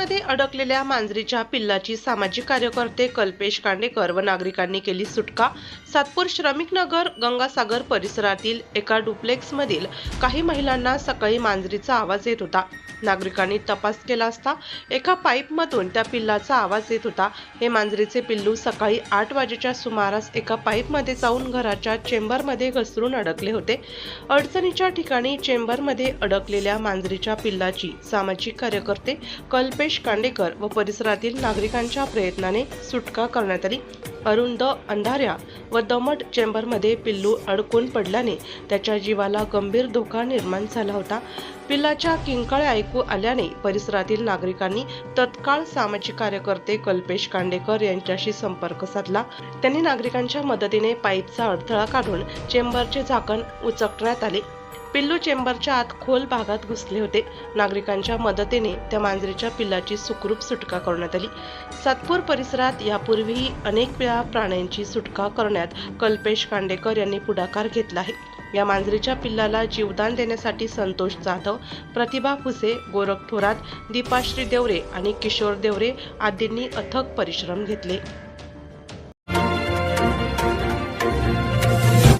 चेंबरमध्ये अडकलेल्या मांजरीच्या पिल्लाची सामाजिक कार्यकर्ते कल्पेश कांडेकर व नागरिकांनी केली सुटका। सातपूर श्रमिक नगर गंगासागर परिसरातील एका डुप्लेक्समधील काही महिलांना सकाळी मांजरीचा आवाज येत होता। नागरिकांनी तपास केला असता एका पाईपमधून त्या पिल्लाचा आवाज येत होता। हे मांजरीचे पिल्लू सकाळी 8 वाजेच्या सुमारास एका पाईपमध्ये जाऊन घराच्या चेंबरमध्ये घसरून अडकले होते। अडचणीच्या ठिकाणी चेंबरमध्ये अडकलेल्या मांजरीच्या पिल्लाची सामाजिक कार्यकर्ते कल्पेश कांडेकर व परिसरातील नागरिकांच्या प्रयत्नाने सुटका करण्यात आली। अरुंद अंधाऱ्या व दमट चेंबरमध्ये पिल्लू अडकून पडल्याने त्याच्या जीवाला गंभीर धोका निर्माण झाला होता। पिल्लाच्या किंकाळ्या ऐकू आल्याने परिसरातील नागरिकांनी तत्काळ सामाजिक कार्यकर्ते कल्पेश कांडेकर यांच्याशी संपर्क साधला। त्यांनी नागरिकांच्या मदतीने पाईपचा अडथळा काढून चेंबरचे झाकण उचकण्यात आले। पिल्लू चेंबरच्या आत खोल भागात घुसले होते। नागरिकांच्या मदतीने त्या मांजरीच्या पिल्लाची सुखरूप सुटका करण्यात आली। सातपूर परिसरात यापूर्वीही अनेक वेळा प्राण्यांची सुटका करण्यात कल्पेश कांडेकर यांनी पुढाकार घेतला आहे। या मांजरीच्या पिल्लाला जीवदान देण्यासाठी संतोष जाधव, प्रतिभा फुसे, गोरख थोरात, दीपाश्री देवरे आणि किशोर देवरे आदींनी अथक परिश्रम घेतले।